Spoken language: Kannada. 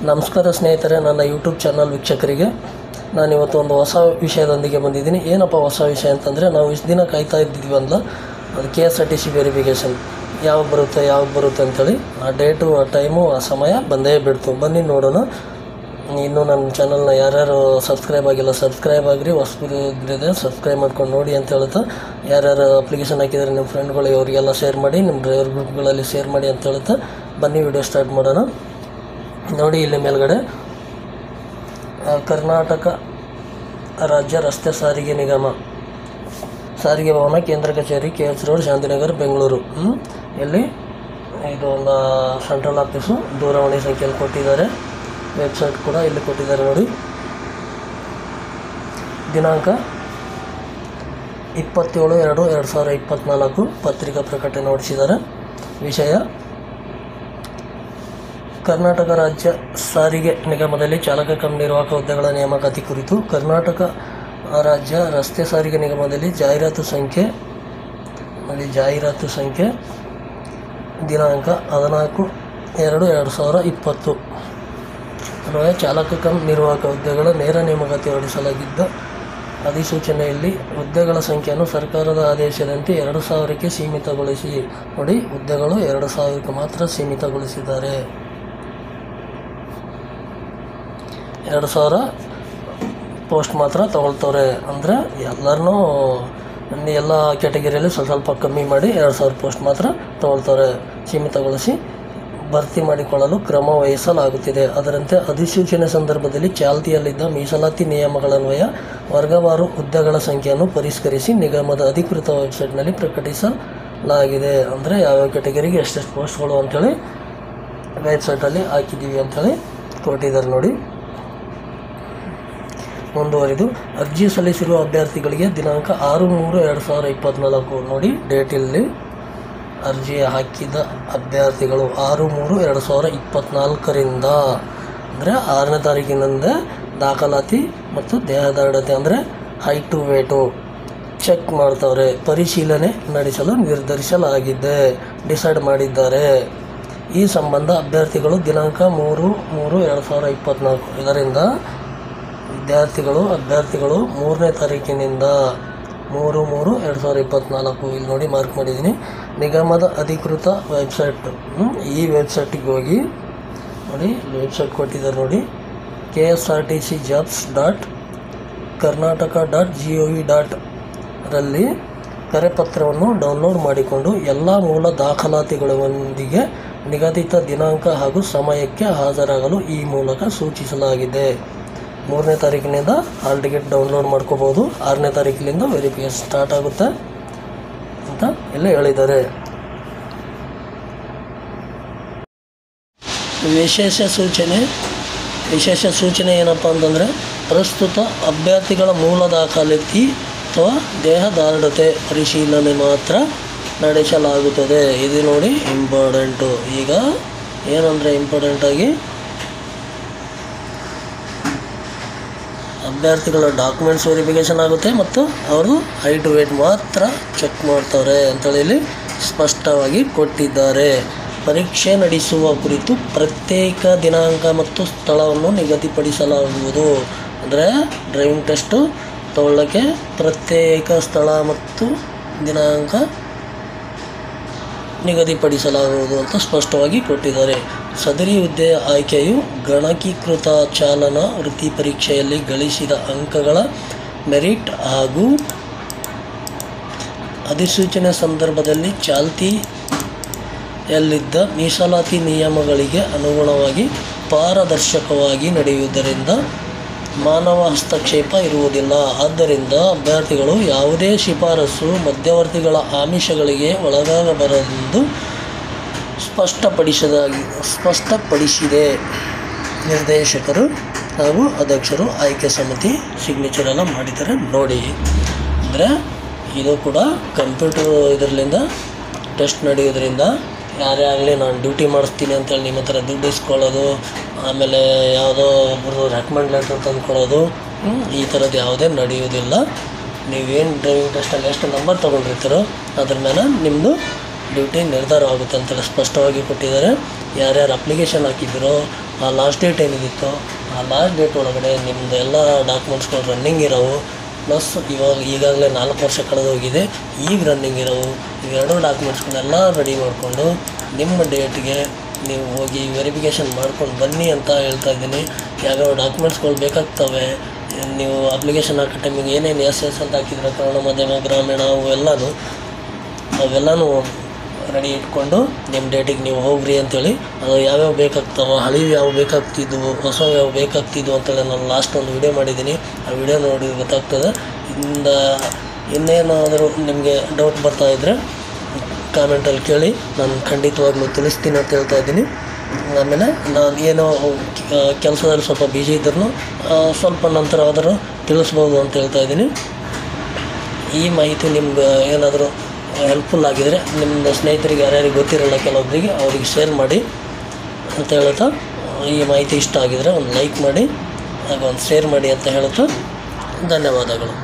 ನಮಸ್ಕಾರ ಸ್ನೇಹಿತರೆ, ನನ್ನ ಯೂಟ್ಯೂಬ್ ಚಾನಲ್ ವೀಕ್ಷಕರಿಗೆ ನಾನಿವತ್ತು ಒಂದು ಹೊಸ ವಿಷಯದೊಂದಿಗೆ ಬಂದಿದ್ದೀನಿ. ಏನಪ್ಪ ಹೊಸ ವಿಷಯ ಅಂತಂದರೆ, ನಾವು ಇಷ್ಟು ದಿನ ಕಾಯ್ತಾ ಇದ್ದಿದ್ವಲ್ಲ, ಅದು KSRTC ವೆರಿಫಿಕೇಷನ್ ಯಾವಾಗ ಬರುತ್ತೆ ಅಂಥೇಳಿ ಆ ಡೇಟು, ಆ ಟೈಮು, ಆ ಸಮಯ ಬಂದೇ ಬಿಡ್ತು. ಬನ್ನಿ ನೋಡೋಣ. ಇನ್ನೂ ನನ್ನ ಚಾನಲ್ನ ಯಾರ್ಯಾರು ಸಬ್ಸ್ಕ್ರೈಬ್ ಆಗಿಲ್ಲ ಸಬ್ಸ್ಕ್ರೈಬ್ ಆಗಿರಿ, ಹೊಸಬ್ರಿದ್ರೆ ಸಬ್ಸ್ಕ್ರೈಬ್ ಮಾಡ್ಕೊಂಡು ನೋಡಿ ಅಂತ ಹೇಳ್ತಾ, ಯಾರ್ಯಾರು ಅಪ್ಲಿಕೇಶನ್ ಹಾಕಿದರೆ ನಿಮ್ಮ ಫ್ರೆಂಡ್ಗಳು ಅವರಿಗೆಲ್ಲ ಶೇರ್ ಮಾಡಿ, ನಿಮ್ಮ ಡ್ರೈವರ್ ಗ್ರೂಪ್ಗಳಲ್ಲಿ ಶೇರ್ ಮಾಡಿ ಅಂತ ಹೇಳ್ತಾ ಬನ್ನಿ ವಿಡಿಯೋ ಸ್ಟಾರ್ಟ್ ಮಾಡೋಣ. ನೋಡಿ, ಇಲ್ಲಿ ಮೇಲ್ಗಡೆ ಕರ್ನಾಟಕ ರಾಜ್ಯ ರಸ್ತೆ ಸಾರಿಗೆ ನಿಗಮ ಸಾರಿಗೆ ಭವನ ಕೇಂದ್ರ ಕಚೇರಿ, KH ರೋಡ್, ಶಾಂತಿನಗರ್, ಬೆಂಗಳೂರು. ಇಲ್ಲಿ ಇದು ಒಂದು ಸೆಂಟ್ರಲ್ ಆಫೀಸು. ದೂರವಾಣಿ ಸಂಖ್ಯೆಯಲ್ಲಿ ಕೊಟ್ಟಿದ್ದಾರೆ, ವೆಬ್ಸೈಟ್ ಕೂಡ ಇಲ್ಲಿ ಕೊಟ್ಟಿದ್ದಾರೆ. ನೋಡಿ, ದಿನಾಂಕ 27/2/2024 ಪತ್ರಿಕಾ ಪ್ರಕಟಣೆ ಹೊರಡಿಸಿದ್ದಾರೆ. ವಿಷಯ: ಕರ್ನಾಟಕ ರಾಜ್ಯ ಸಾರಿಗೆ ನಿಗಮದಲ್ಲಿ ಚಾಲಕ ಕಮ್ ನಿರ್ವಾಹಕ ಹುದ್ದೆಗಳ ನೇಮಕಾತಿ ಕುರಿತು ಕರ್ನಾಟಕ ರಾಜ್ಯ ರಸ್ತೆ ಸಾರಿಗೆ ನಿಗಮದಲ್ಲಿ ಜಾಹೀರಾತು ಸಂಖ್ಯೆ ದಿನಾಂಕ 14/2/2020 ಅನ್ವಯ ಚಾಲಕ ಕಮ್ ನಿರ್ವಾಹಕ ಹುದ್ದೆಗಳ ನೇರ ನೇಮಕಾತಿ ಹೊರಡಿಸಲಾಗಿದ್ದ ಅಧಿಸೂಚನೆಯಲ್ಲಿ ಹುದ್ದೆಗಳ ಸಂಖ್ಯೆಯನ್ನು ಸರ್ಕಾರದ ಆದೇಶದಂತೆ 2000ಕ್ಕೆ ಸೀಮಿತಗೊಳಿಸಿ. ನೋಡಿ, ಹುದ್ದೆಗಳು 2000ಕ್ಕೆ ಮಾತ್ರ ಸೀಮಿತಗೊಳಿಸಿದ್ದಾರೆ. 2000 ಪೋಸ್ಟ್ ಮಾತ್ರ ತಗೊಳ್ತವ್ರೆ. ಅಂದರೆ ಎಲ್ಲರನ್ನೂ ಎಲ್ಲ ಕ್ಯಾಟಗರಿಯಲ್ಲಿ ಸ್ವಲ್ಪ ಕಮ್ಮಿ ಮಾಡಿ 2000 ಪೋಸ್ಟ್ ಮಾತ್ರ ತಗೊಳ್ತವ್ರೆ. ಸೀಮಿತಗೊಳಿಸಿ ಭರ್ತಿ ಮಾಡಿಕೊಳ್ಳಲು ಕ್ರಮ ವಹಿಸಲಾಗುತ್ತಿದೆ. ಅದರಂತೆ ಅಧಿಸೂಚನೆ ಸಂದರ್ಭದಲ್ಲಿ ಚಾಲ್ತಿಯಲ್ಲಿದ್ದ ಮೀಸಲಾತಿ ನಿಯಮಗಳನ್ವಯ ವರ್ಗವಾರು ಹುದ್ದೆಗಳ ಸಂಖ್ಯೆಯನ್ನು ಪರಿಷ್ಕರಿಸಿ ನಿಗಮದ ಅಧಿಕೃತ ವೆಬ್ಸೈಟ್ನಲ್ಲಿ ಪ್ರಕಟಿಸಲಾಗಿದೆ. ಅಂದರೆ ಯಾವ್ಯಾವ ಕ್ಯಾಟಗರಿಗೆ ಎಷ್ಟೆಷ್ಟು ಪೋಸ್ಟ್ಗಳು ಅಂಥೇಳಿ ವೆಬ್ಸೈಟಲ್ಲಿ ಹಾಕಿದ್ದೀವಿ ಅಂಥೇಳಿ ಕೊಟ್ಟಿದ್ದಾರೆ. ನೋಡಿ, ಮುಂದುವರಿದು ಅರ್ಜಿ ಸಲ್ಲಿಸಿರುವ ಅಭ್ಯರ್ಥಿಗಳಿಗೆ ದಿನಾಂಕ 6/3/2024. ನೋಡಿ, ಡೇಟ್ ಇಲ್ಲಿ ಅರ್ಜಿ ಹಾಕಿದ ಅಭ್ಯರ್ಥಿಗಳು 6/3/2024ರಿಂದ ಅಂದರೆ 6ನೇ ತಾರೀಕಿನಿಂದ ದಾಖಲಾತಿ ಮತ್ತು ದೇಹದಾಢ್ಯತೆ ಅಂದರೆ ಹೈಟು ವೇಟು ಚೆಕ್ ಮಾಡ್ತವ್ರೆ. ಪರಿಶೀಲನೆ ನಡೆಸಲು ನಿರ್ಧರಿಸಲಾಗಿದೆ, ಡಿಸೈಡ್ ಮಾಡಿದ್ದಾರೆ. ಈ ಸಂಬಂಧ ಅಭ್ಯರ್ಥಿಗಳು ದಿನಾಂಕ 3/3/2024 ಇದರಿಂದ ಅಭ್ಯರ್ಥಿಗಳು 3ನೇ ತಾರೀಕಿನಿಂದ 3/3/2024 ಇಲ್ಲಿ ನೋಡಿ ಮಾರ್ಕ್ ಮಾಡಿದ್ದೀನಿ. ನಿಗಮದ ಅಧಿಕೃತ ವೆಬ್ಸೈಟ್, ಈ ವೆಬ್ಸೈಟಿಗೆ ಹೋಗಿ ನೋಡಿ, ವೆಬ್ಸೈಟ್ ಕೊಟ್ಟಿದ್ದಾರೆ ನೋಡಿ, KSRTC.jobs.karnataka.gov. ರಲ್ಲಿ ಕರೆಪತ್ರವನ್ನು ಡೌನ್ಲೋಡ್ ಮಾಡಿಕೊಂಡು ಎಲ್ಲ ಮೂಲ ದಾಖಲಾತಿಗಳೊಂದಿಗೆ ನಿಗದಿತ ದಿನಾಂಕ ಹಾಗೂ ಸಮಯಕ್ಕೆ ಹಾಜರಾಗಲು ಈ ಮೂಲಕ ಸೂಚಿಸಲಾಗಿದೆ. 3ನೇ ತಾರೀಕಿನಿಂದ ಹಾಲ್ ಟಿಕೆಟ್ ಡೌನ್ಲೋಡ್ ಮಾಡ್ಕೋಬೋದು. 6ನೇ ತಾರೀಕಿನಿಂದ ವೆರಿಫಿಕೇಷನ್ ಸ್ಟಾರ್ಟ್ ಆಗುತ್ತೆ ಅಂತ ಎಲ್ಲ ಹೇಳಿದ್ದಾರೆ. ವಿಶೇಷ ಸೂಚನೆ ಏನಪ್ಪ ಅಂತಂದರೆ, ಪ್ರಸ್ತುತ ಅಭ್ಯರ್ಥಿಗಳ ಮೂಲ ದಾಖಲಾತಿ ಅಥವಾ ದೇಹದಾಢ್ಯತೆ ಪರಿಶೀಲನೆ ಮಾತ್ರ ನಡೆಸಲಾಗುತ್ತದೆ. ಇದು ನೋಡಿ ಇಂಪಾರ್ಟೆಂಟು. ಈಗ ಏನಂದರೆ ಇಂಪಾರ್ಟೆಂಟಾಗಿ ಅಭ್ಯರ್ಥಿಗಳ ಡಾಕ್ಯುಮೆಂಟ್ಸ್ ವೆರಿಫಿಕೇಷನ್ ಆಗುತ್ತೆ ಮತ್ತು ಅವರು ಹೈಟ್ ವೇಟ್ ಮಾತ್ರ ಚೆಕ್ ಮಾಡ್ತಾರೆ ಅಂತೇಳಿ ಇಲ್ಲಿ ಸ್ಪಷ್ಟವಾಗಿ ಕೊಟ್ಟಿದ್ದಾರೆ. ಪರೀಕ್ಷೆ ನಡೆಸುವ ಕುರಿತು ಪ್ರತ್ಯೇಕ ದಿನಾಂಕ ಮತ್ತು ಸ್ಥಳವನ್ನು ನಿಗದಿಪಡಿಸಲಾಗುವುದು. ಅಂದರೆ ಡ್ರೈವಿಂಗ್ ಟೆಸ್ಟು ತಗೊಳ್ಳೋಕ್ಕೆ ಪ್ರತ್ಯೇಕ ಸ್ಥಳ ಮತ್ತು ದಿನಾಂಕ ನಿಗದಿಪಡಿಸಲಾಗುವುದು ಅಂತ ಸ್ಪಷ್ಟವಾಗಿ ಕೊಟ್ಟಿದ್ದಾರೆ. ಸದರಿ ಹುದ್ದೆಯ ಆಯ್ಕೆಯು ಗಣಕೀಕೃತ ಚಾಲನಾ ವೃತ್ತಿ ಪರೀಕ್ಷೆಯಲ್ಲಿ ಗಳಿಸಿದ ಅಂಕಗಳ ಮೆರಿಟ್ ಹಾಗೂ ಅಧಿಸೂಚನೆ ಸಂದರ್ಭದಲ್ಲಿ ಚಾಲ್ತಿಯಲ್ಲಿದ್ದ ಮೀಸಲಾತಿ ನಿಯಮಗಳಿಗೆ ಅನುಗುಣವಾಗಿ ಪಾರದರ್ಶಕವಾಗಿ ನಡೆಯುವುದರಿಂದ ಮಾನವ ಹಸ್ತಕ್ಷೇಪ ಇರುವುದಿಲ್ಲ. ಆದ್ದರಿಂದ ಅಭ್ಯರ್ಥಿಗಳು ಯಾವುದೇ ಶಿಫಾರಸು ಮಧ್ಯವರ್ತಿಗಳ ಆಮಿಷಗಳಿಗೆ ಒಳಗಾಗಬಾರದೆಂದು ಸ್ಪಷ್ಟಪಡಿಸಿದೆ. ನಿರ್ದೇಶಕರು ಹಾಗೂ ಅಧ್ಯಕ್ಷರು ಆಯ್ಕೆ ಸಮಿತಿ ಸಿಗ್ನೇಚರ್ ಎಲ್ಲ ಮಾಡಿದ್ದಾರೆ ನೋಡಿ. ಅಂದರೆ ಇದು ಕೂಡ ಕಂಪ್ಯೂಟರ್ ಇದರಿಂದ ಟೆಸ್ಟ್ ನಡೆಯೋದ್ರಿಂದ ಯಾರೇ ಆಗಲಿ ನಾನು ಡ್ಯೂಟಿ ಮಾಡಿಸ್ತೀನಿ ಅಂತೇಳಿ ನಿಮ್ಮ ಹತ್ರ ದುಡ್ಡು ಇಸ್ಕೊಳ್ಳೋದು, ಆಮೇಲೆ ಯಾವುದೋ ಒಬ್ಬರು ರೆಕಮೆಂಡ್ ಲೆಟರ್ ತಂದುಕೊಡೋದು, ಈ ಥರದ್ದು ಯಾವುದೇ ನಡೆಯೋದಿಲ್ಲ. ನೀವೇನು ಡ್ರೈವಿಂಗ್ ಟೆಸ್ಟಲ್ಲಿ ಎಷ್ಟು ನಂಬರ್ ತೊಗೊಂಡಿರ್ತೀರೋ ಅದ್ರ ಮೇಲೆ ನಿಮ್ಮದು ಡ್ಯೂಟಿ ನಿರ್ಧಾರ ಆಗುತ್ತೆ ಅಂತೇಳಿ ಸ್ಪಷ್ಟವಾಗಿ ಕೊಟ್ಟಿದ್ದಾರೆ. ಯಾರ್ಯಾರು ಅಪ್ಲಿಕೇಶನ್ ಹಾಕಿದ್ದೀರೋ ಆ ಲಾಸ್ಟ್ ಡೇಟ್ ಏನಿದಿತ್ತು ಆ ಲಾಸ್ಟ್ ಡೇಟ್ ಒಳಗಡೆ ನಿಮ್ಮದು ಎಲ್ಲ ಡಾಕ್ಯುಮೆಂಟ್ಸ್ಗಳು ರನ್ನಿಂಗ್ ಇರೋವು, ಪ್ಲಸ್ ಈಗಾಗಲೇ 4 ವರ್ಷ ಕಳೆದೋಗಿದೆ, ಈಗ ರನ್ನಿಂಗ್ ಇರೋವು ಇವೆರಡೂ ಡಾಕ್ಯುಮೆಂಟ್ಸ್ಗಳನ್ನೆಲ್ಲ ರೆಡಿ ಮಾಡಿಕೊಂಡು ನಿಮ್ಮ ಡೇಟ್ಗೆ ನೀವು ಹೋಗಿ ವೆರಿಫಿಕೇಷನ್ ಮಾಡ್ಕೊಂಡು ಬನ್ನಿ ಅಂತ ಹೇಳ್ತಾ ಇದ್ದೀನಿ. ಯಾವ್ಯಾವ ಡಾಕ್ಯುಮೆಂಟ್ಸ್ಗಳು ಬೇಕಾಗ್ತವೆ, ನೀವು ಅಪ್ಲಿಕೇಶನ್ ಹಾಕೋ ಟೈಮಿಗೆ ಏನೇನು ಎಸ್ ಅಂತ ಹಾಕಿದ್ರೆ ಕನ್ನಡ ಮಾಧ್ಯಮ ಗ್ರಾಮೀಣ ಅವೆಲ್ಲನೂ ರೆಡಿ ಇಟ್ಕೊಂಡು ನಿಮ್ಮ ಡೇಟಿಗೆ ನೀವು ಹೋಗ್ರಿ ಅಂತೇಳಿ. ಅದು ಯಾವ್ಯಾವ ಬೇಕಾಗ್ತಾವೆ, ಹಳೆವು ಯಾವ ಬೇಕಾಗ್ತಿದ್ವು, ಹೊಸವು ಯಾವ ಬೇಕಾಗ್ತಿದ್ವು ಅಂತೇಳಿ ನಾನು ಲಾಸ್ಟ್ ಒಂದು ವಿಡಿಯೋ ಮಾಡಿದ್ದೀನಿ. ಆ ವಿಡಿಯೋ ನೋಡಿ ಗೊತ್ತಾಗ್ತದೆ. ಇನ್ನೇನಾದರೂ ನಿಮಗೆ ಡೌಟ್ ಬರ್ತಾಯಿದ್ರೆ ಕಾಮೆಂಟಲ್ಲಿ ಕೇಳಿ, ನಾನು ಖಂಡಿತವಾಗ್ಲೂ ತಿಳಿಸ್ತೀನಿ ಅಂತ ಹೇಳ್ತಾ ಇದ್ದೀನಿ. ಆಮೇಲೆ ನಾನು ಏನೋ ಕೆಲಸದಲ್ಲಿ ಸ್ವಲ್ಪ ಬ್ಯುಸಿ ಇದ್ರೂ ಸ್ವಲ್ಪ ನಂತರ ಆದರೂ ತಿಳಿಸ್ಬೋದು ಅಂತ ಹೇಳ್ತಾ ಇದ್ದೀನಿ. ಈ ಮಾಹಿತಿ ನಿಮ್ಗೆ ಏನಾದರೂ ಹೆಲ್ಪ್ಫುಲ್ ಆಗಿದರೆ ನಿಮ್ಮ ಸ್ನೇಹಿತರಿಗೆ ಯಾರ್ಯಾರಿಗೆ ಗೊತ್ತಿರಲ್ಲ ಕೆಲವೊಬ್ಬರಿಗೆ ಅವ್ರಿಗೆ ಶೇರ್ ಮಾಡಿ ಅಂತ ಹೇಳುತ್ತಾ, ಈ ಮಾಹಿತಿ ಇಷ್ಟ ಆಗಿದರೆ ಒಂದು ಲೈಕ್ ಮಾಡಿ ಹಾಗೂ ಒಂದು ಶೇರ್ ಮಾಡಿ ಅಂತ ಹೇಳುತ್ತಾ ಧನ್ಯವಾದಗಳು.